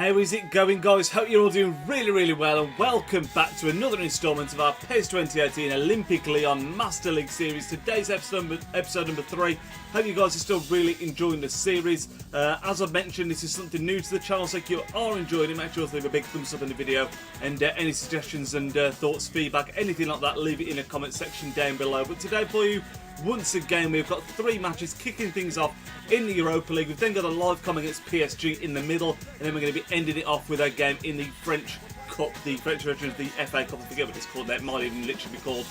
How is it going, guys? Hope you're all doing really well, and welcome back to another instalment of our PES 2018 Olympique Lyon Master League series. Today's episode number 3. Hope you guys are still really enjoying the series. As I've mentioned, this is something new to the channel, so if you are enjoying it, make sure to leave a big thumbs up in the video, and any suggestions and thoughts, feedback, anything like that, leave it in the comment section down below. But today for you, once again, we've got 3 matches kicking things off in the Europa League. We've then got a live com against PSG in the middle, and then we're going to be ending it off with a game in the French Cup, the French version of the FA Cup. I forget what it's called. That might even literally be called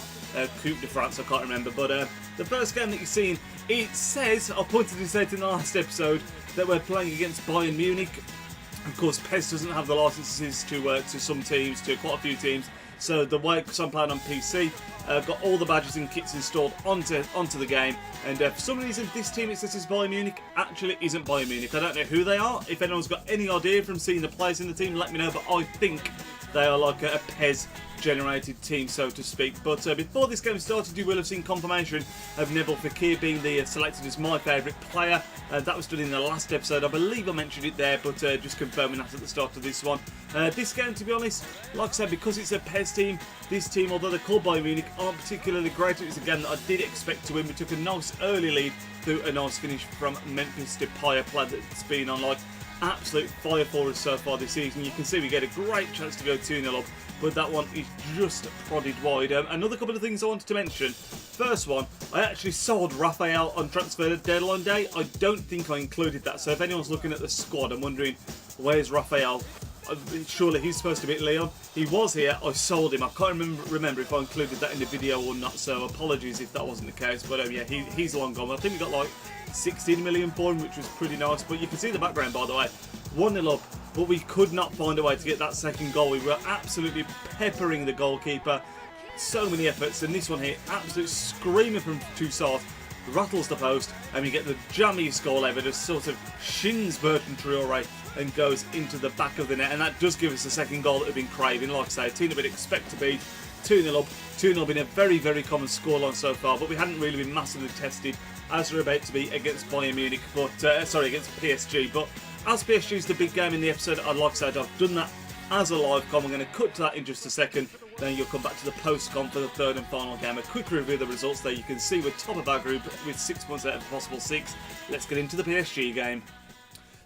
Coupe de France. I can't remember. But the first game that you've seen, it says, I pointed this out in the last episode, that we're playing against Bayern Munich. Of course, PES doesn't have the licenses to some teams, to quite a few teams. So the way, because I'm playing on PC, I've got all the badges and kits installed onto the game, and for some reason this team, it says it's Bayern Munich, actually isn't Bayern Munich. I don't know who they are. If anyone's got any idea from seeing the players in the team, let me know, but I think they are like a PES generated team, so to speak. But before this game started, you will have seen confirmation of Nebel Fekir being selected as my favourite player. That was done in the last episode. I believe I mentioned it there, but just confirming that at the start of this one. This game, to be honest, like I said, because it's a PES team, this team, although they're called Bayern Munich, aren't particularly great. It was a game that I did expect to win. We took a nice early lead through a nice finish from Memphis Depay, a player that's been on like absolute fire for us so far this season. You can see we get a great chance to go 2-0 up, but that one is just prodded wide. Another couple of things I wanted to mention. First one, I actually sold Raphael on transfer deadline day. I don't think I included that, so if anyone's looking at the squad and wondering where's Raphael, surely he's supposed to be at Lyon. He was here, I sold him. I can't remember if I included that in the video or not, so apologies if that wasn't the case. But yeah, he's long gone. I think we got like 16 million for him, which was pretty nice. But you can see the background, by the way. 1-0 up, but we could not find a way to get that second goal. We were absolutely peppering the goalkeeper. So many efforts, and this one here, absolute screamer from Toussaint, rattles the post, and we get the jammiest goal ever, just sort of shins Bertrand Traoré and goes into the back of the net, and that does give us the second goal that we've been craving. Like I say, a team that we'd expect to be 2-0 up. 2-0 been a very common scoreline so far, but we hadn't really been massively tested as we're about to be against Bayern Munich, but against PSG. But as PSG is the big game in the episode, I'd like to say I've done that as a live com. I'm going to cut to that in just a second. Then you'll come back to the post-com for the third and final game. A quick review of the results there. You can see we're top of our group with 6 points out of the possible 6. Let's get into the PSG game.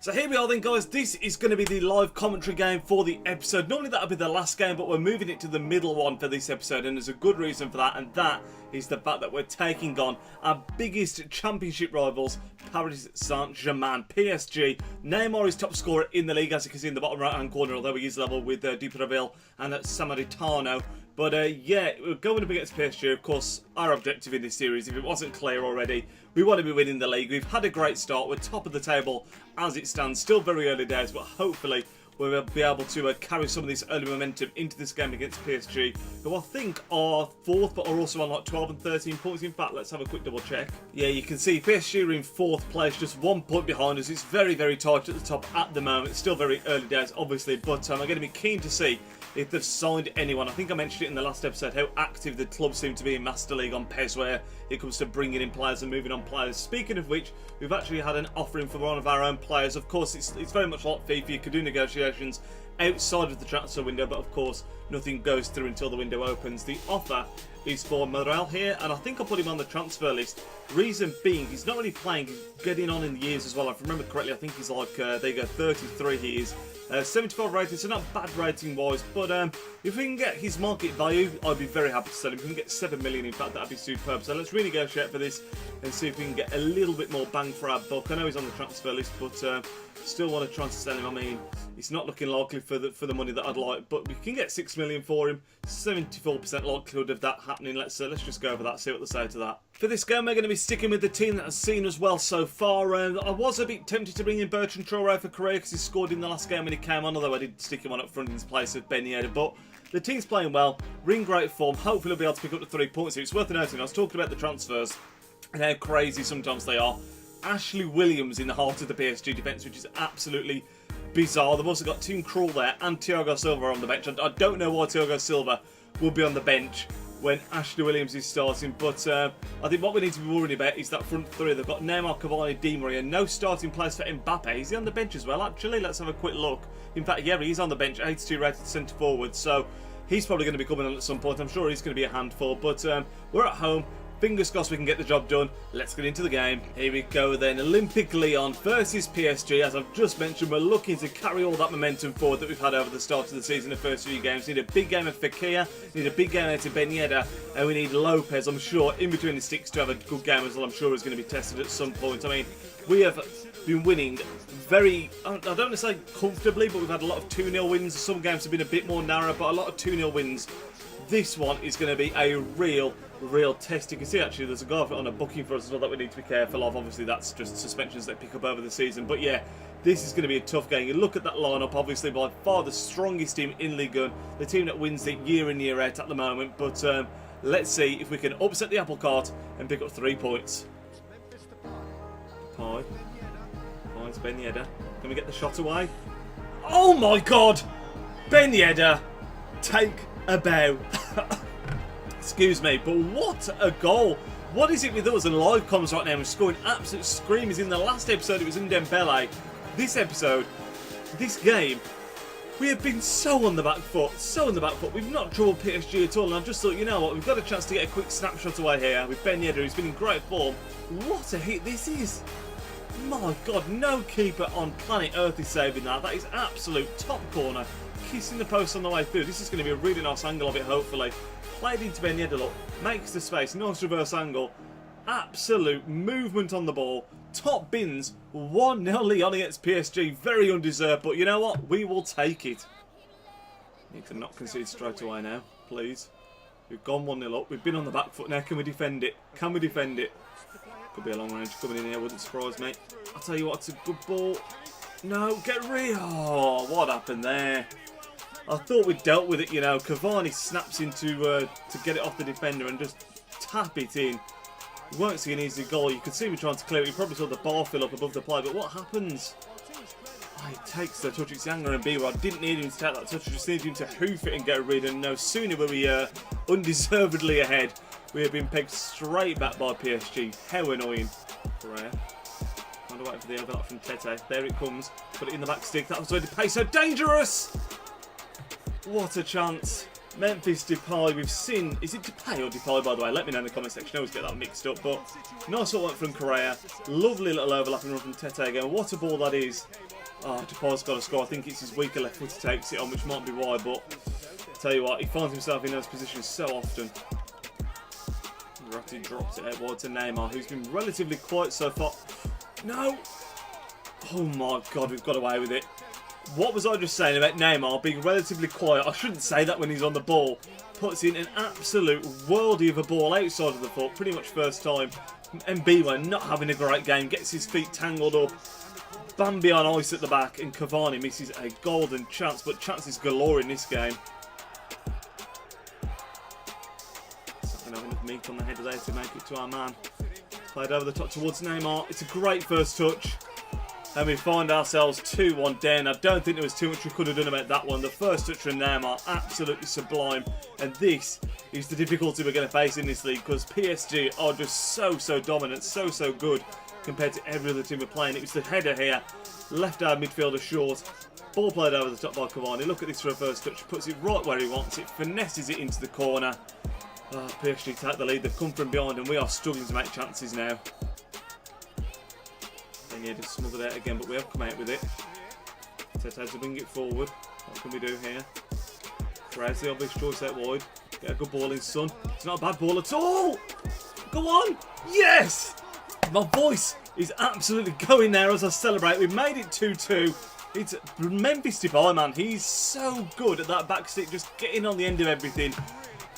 So here we are then, guys. This is going to be the live commentary game for the episode. Normally that would be the last game, but we're moving it to the middle one for this episode, and there's a good reason for that, and that is the fact that we're taking on our biggest championship rivals, Paris Saint-Germain, PSG. Neymar is top scorer in the league, as you can see in the bottom right-hand corner, although he is level with Dupraville and Samaritano. But yeah, we're going up against PSG. Of course, our objective in this series, if it wasn't clear already, we want to be winning the league. We've had a great start. We're top of the table as it stands. Still very early days, but hopefully we'll be able to carry some of this early momentum into this game against PSG, who I think are 4th, but are also on like 12 and 13 points. In fact, let's have a quick double check. Yeah, you can see PSG are in 4th place, just 1 point behind us. It's very tight at the top at the moment. It's still very early days, obviously, but I'm going to be keen to see if they've signed anyone. I think I mentioned it in the last episode how active the club seem to be in Master League on PES, where it comes to bringing in players and moving on players. Speaking of which, we've actually had an offering for one of our own players. Of course, it's very much like FIFA. You can do negotiations outside of the transfer window, but of course nothing goes through until the window opens. The offer is for Morel here, and I think I put him on the transfer list. Reason being, he's not really playing, he's getting on in the years as well. If I remember correctly, I think he's like, there you go, 33 he is. 75 rating, so not bad rating wise, but if we can get his market value, I'd be very happy to sell him. If we can get 7 million, in fact, that'd be superb. So let's renegotiate for this and see if we can get a little bit more bang for our buck. I know he's on the transfer list, but still want to try to sell him. I mean, it's not looking likely for the money that I'd like, but we can get 6 million for him. 74% likelihood of that happening. Let's just go over that, see what they say to that. For this game, we're going to be sticking with the team that has seen us well so far. I was a bit tempted to bring in Bertrand Traoré for Korea because he scored in the last game when he came on, although I did stick him on up front in his place of Ben Yedder. But the team's playing well, we're in great form. Hopefully we'll be able to pick up the 3 points here. It's worth noting, I was talking about the transfers and how crazy sometimes they are. Ashley Williams in the heart of the PSG defence, which is absolutely bizarre. They've also got Tim Krul there and Thiago Silva on the bench. I don't know why Thiago Silva will be on the bench when Ashley Williams is starting. But I think what we need to be worrying about is that front three. They've got Neymar, Cavani, Di Maria. No starting place for Mbappe. Is he on the bench as well, actually? Let's have a quick look. In fact, yeah, he's on the bench, 82 rated centre forward. So he's probably going to be coming on at some point. I'm sure he's going to be a handful. But we're at home. Fingers crossed we can get the job done. Let's get into the game. Here we go then. Olympique Lyon versus PSG. As I've just mentioned, we're looking to carry all that momentum forward that we've had over the start of the season, the first few games. We need a big game of Fekir, we need a big game out of Ben Yedder, and we need Lopez, I'm sure, in between the sticks to have a good game as well. I'm sure is going to be tested at some point. I mean, we have been winning very, I don't want to say comfortably, but we've had a lot of 2-0 wins. Some games have been a bit more narrow, but a lot of 2-0 wins. This one is going to be a real test. You can see actually there's a guy on a booking for us as well that we need to be careful of. Obviously that's just suspensions they pick up over the season. But yeah, this is going to be a tough game. You look at that lineup, obviously by far the strongest team in Ligue 1. The team that wins it year in, year out at the moment. But let's see if we can upset the apple cart and pick up 3 points. Pie. Pies, Ben Yedder. Can we get the shot away? Oh my God! Ben Yedder, take a bow. Excuse me, but what a goal. What is it with us and live comms right now? We're scoring absolute screamers. In the last episode it was in Dembele. This episode, this game, we have been so on the back foot, We've not troubled PSG at all, and I just thought, you know what, we've got a chance to get a quick snapshot away here with Ben Yedder, who's been in great form. What a hit this is. My God, no keeper on planet Earth is saving that. That is absolute top corner. Kissing the post on the way through. This is going to be a really nice angle of it, hopefully. Played into Ben Yedder, look. Makes the space. Nice reverse angle. Absolute movement on the ball. Top bins. 1-0 Lyon against PSG. Very undeserved, but you know what? We will take it. Need to not concede straight away now, please. We've gone 1-0 up. We've been on the back foot now. Can we defend it? Can we defend it? Could be a long range coming in here. Wouldn't surprise me. I'll tell you what, it's a good ball. No, get rid. Oh, what happened there? I thought we'd dealt with it, you know. Cavani snaps into to get it off the defender and just tap it in. We won't see an easy goal. You could see me trying to clear it. You probably saw the bar fill up above the play, but what happens? Oh, he takes the touch. It's Younger and Biro. I didn't need him to take that touch. I just needed him to hoof it and get rid. And no sooner were we undeservedly ahead, we have been pegged straight back by PSG. How annoying. Correa. Trying to wait for the overlap from Tete. There it comes. Put it in the back stick. That was where Depay. So dangerous! What a chance. Memphis Depay, we've seen... Is it Depay or Depay, by the way? Let me know in the comment section. I always get that mixed up. But nice little one from Correa. Lovely little overlapping run from Tete again. What a ball that is. Oh, Depay's got to score. I think it's his weaker left foot he takes it on, which might be why. But I'll tell you what, he finds himself in those positions so often. Verratti drops it out wide to Neymar, who's been relatively quiet so far. No! Oh my God, we've got away with it. What was I just saying about Neymar being relatively quiet? I shouldn't say that when he's on the ball. Puts in an absolute worldie of a ball outside of the foot, pretty much first time. Mbiwa not having a great game, gets his feet tangled up. Bambi on ice at the back, and Cavani misses a golden chance, but chances galore in this game. Don't have enough meat on the head there to make it to our man. Played over the top towards Neymar. It's a great first touch. And we find ourselves 2-1 down. I don't think there was too much we could have done about that one. The first touch from Neymar, absolutely sublime. And this is the difficulty we're going to face in this league, because PSG are just so dominant, so good compared to every other team we're playing. It was the header here, left our midfielder short. Ball played over the top by Cavani. Look at this for a first touch. Puts it right where he wants it, finesses it into the corner. Oh, PSG take the lead. They've come from behind and we are struggling to make chances now. They need to smother that again, but we have come out with it. Tete to bring it forward. What can we do here? Crowd's the obvious choice out wide. Get a good ball in, son. It's not a bad ball at all. Go on. Yes! My voice is absolutely going there as I celebrate. We've made it 2-2. It's Memphis Depay, man. He's so good at that back stick, just getting on the end of everything.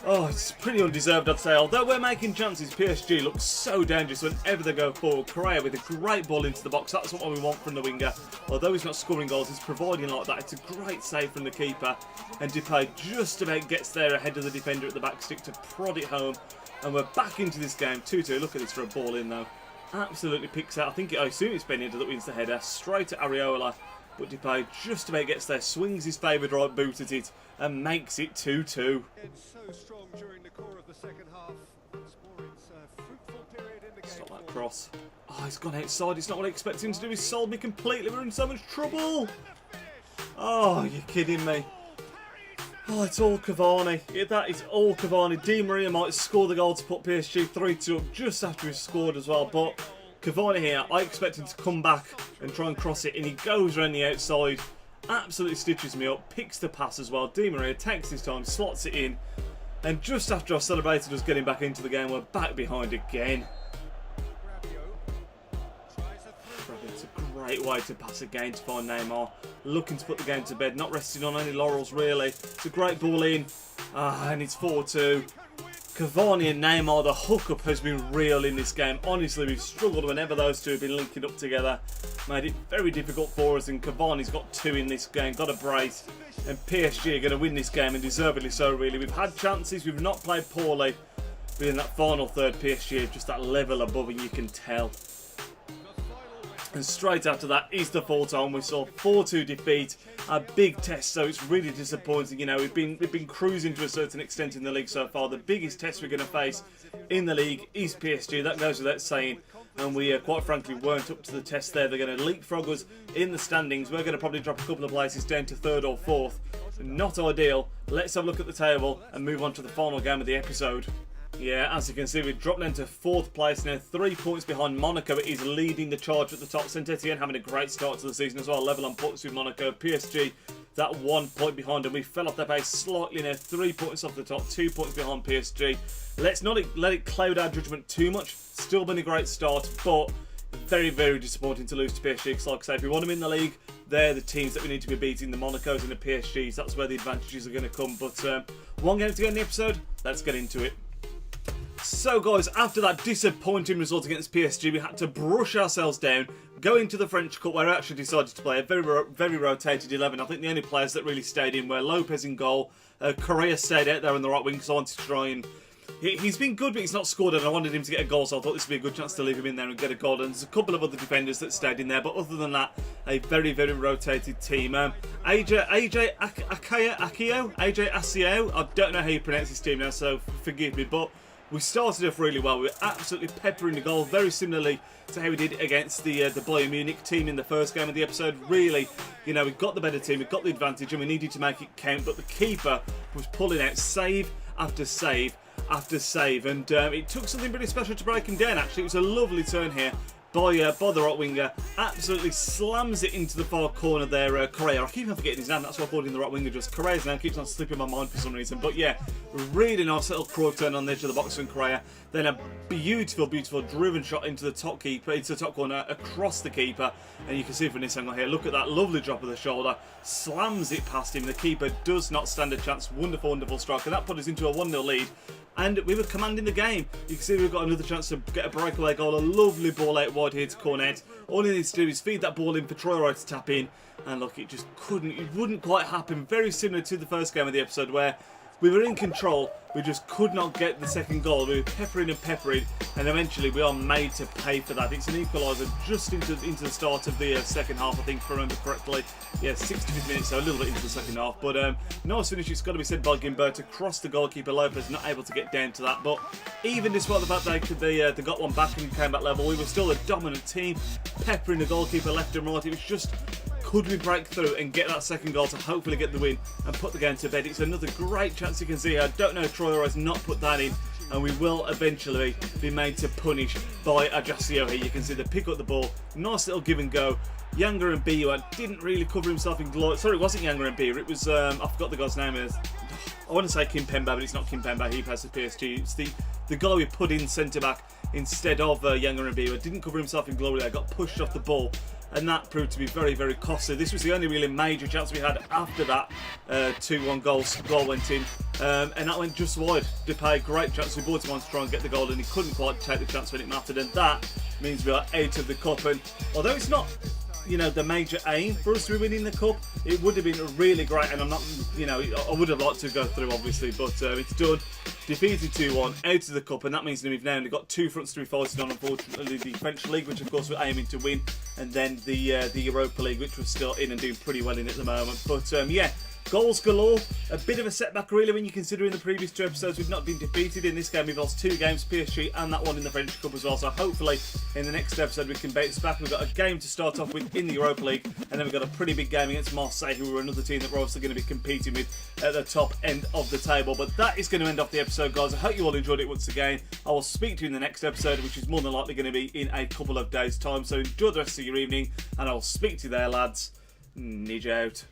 Oh, it's pretty undeserved, I'd say. Although we're making chances, PSG looks so dangerous whenever they go forward. Correa with a great ball into the box. That's what we want from the winger. Although he's not scoring goals, he's providing like that. It's a great save from the keeper. And Depay just about gets there ahead of the defender at the back stick to prod it home. And we're back into this game. 2-2. Look at this for a ball in, though. Absolutely picks out. I assume it's Ben Yedder that wins the header. Straight at Areola. But Depay just about gets there, swings his favoured right boot at it, and makes it 2-2. Stop that cross. Oh, he's gone outside. It's not what I expected him to do. He's sold me completely. We're in so much trouble. Oh, you're kidding me. Oh, it's all Cavani. That is all Cavani. Di Maria might score the goal to put PSG 3-2 up just after he's scored as well. But Cavani here, I expect him to come back and try and cross it. And he goes around the outside. Absolutely stitches me up. Picks the pass as well. Di Maria takes his time, slots it in. And just after I've celebrated us getting back into the game, we're back behind again. It's a great way to pass again to find Neymar. Looking to put the game to bed, not resting on any laurels really. It's a great ball in, and it's 4-2. Cavani and Neymar, the hookup has been real in this game. Honestly, we've struggled whenever those two have been linking up together. Made it very difficult for us, and Cavani's got 2 in this game, got a brace. And PSG are going to win this game, and deservedly so really. We've had chances, we've not played poorly. But in that final third, PSG are just that level above, and you can tell. And straight after that is the full time whistle. 4-2 defeat, a big test, so it's really disappointing. You know, we've been cruising to a certain extent in the league so far. The biggest test we're going to face in the league is PSG. That goes without saying. And we, quite frankly, weren't up to the test there. They're going to leapfrog us in the standings. We're going to probably drop a couple of places down to 3rd or 4th. Not ideal. Let's have a look at the table and move on to the final game of the episode. Yeah, as you can see, we've dropped down to 4th place now, 3 points behind Monaco. It is leading the charge at the top. Saint-Etienne having a great start to the season as well, level on points with Monaco. PSG, that 1 point behind, and we fell off their pace slightly now, 3 points off the top, 2 points behind PSG. Let's not let it cloud our judgment too much. Still been a great start, but very, very disappointing to lose to PSG. Because like I say, if we want them in the league, they're the teams that we need to be beating, the Monacos and the PSGs. That's where the advantages are going to come. But one game to go in the episode, let's get into it. So guys, after that disappointing result against PSG, we had to brush ourselves down, go into the French Cup where I actually decided to play a very rotated 11. I think the only players that really stayed in were Lopez in goal, Correa stayed out there on the right wing because I wanted to try and... He's been good, but he's not scored, and I wanted him to get a goal, so I thought this would be a good chance to leave him in there and get a goal. And there's a couple of other defenders that stayed in there, but other than that, a very rotated team. AJ Asio, I don't know how you pronounce his team now, so forgive me, but we started off really well. We were absolutely peppering the goal, very similarly to how we did against the Bayern Munich team in the first game of the episode. Really, you know, we got the better team, we got the advantage, and we needed to make it count, but the keeper was pulling out save after save after save, and it took something pretty special to break him down. Actually, it was a lovely turn here by the right winger. Absolutely slams it into the far corner there, Correa. I keep on forgetting his name, that's why I called him the right winger. Just Correa's name keeps on slipping my mind for some reason. But yeah, really nice little Cruyff turn on the edge of the box from Correa. Then a beautiful driven shot into the top corner, across the keeper. And you can see from this angle here, look at that lovely drop of the shoulder. Slams it past him. The keeper does not stand a chance. Wonderful strike. And that put us into a 1-0 lead. And we were commanding the game. You can see we've got another chance to get a breakaway goal. A lovely ball out wide here to Cornet. All he needs to do is feed that ball in for Troy to tap in. And look, it just wouldn't quite happen. Very similar to the first game of the episode where we were in control. We just could not get the second goal. We were peppering, and eventually we are made to pay for that. It's an equaliser just into the start of the second half, I think, if I remember correctly. Yeah, 65th minute, so a little bit into the second half. But nice finish, it's got to be said by Gimberto. Across the goalkeeper, Lopez not able to get down to that. But even despite the fact they got one back and came back level, we were still a dominant team, peppering the goalkeeper left and right. It was just, could we break through and get that second goal to hopefully get the win and put the game to bed? It's another great chance you can see here. I don't know if Troy has not put that in, and we will eventually be made to punish by Ajaccio here. You can see they pick up the ball. Nice little give and go. Younger and Biwa didn't really cover himself in glory. Sorry, it wasn't Younger and Biwa. It was, I forgot the guy's name. I want to say Kim Pemba, but it's not Kim Pemba. He passes PSG. It's the guy we put in centre-back instead of Younger and Biwa. Didn't cover himself in glory there. Got pushed off the ball. And that proved to be very costly. This was the only really major chance we had after that 2-1 goal went in. And that went just wide. Depay, great chance. We brought him on to try and get the goal, and he couldn't quite take the chance when it mattered. And that means we are out of the cup. And although it's not, you know, the major aim for us to be winning the cup, it would have been really great. And I'm not, you know, I would have liked to go through, obviously, but it's done. Defeated 2-1, out of the cup, and that means that we've now only got 2 fronts to be fighting on, unfortunately. The French League, which of course we're aiming to win, and then the Europa League, which we're still in and doing pretty well in at the moment. But yeah, Goals galore, a bit of a setback really when you consider in the previous 2 episodes we've not been defeated. In this game we've lost 2 games, PSG and that one in the French Cup as well, so hopefully in the next episode we can bounce back. We've got a game to start off with in the Europa League, and then we've got a pretty big game against Marseille, who are another team that we're obviously going to be competing with at the top end of the table. But that is going to end off the episode, guys. I hope you all enjoyed it once again. I will speak to you in the next episode, which is more than likely going to be in a couple of days' time, so enjoy the rest of your evening, and I will speak to you there, lads. Nidge out.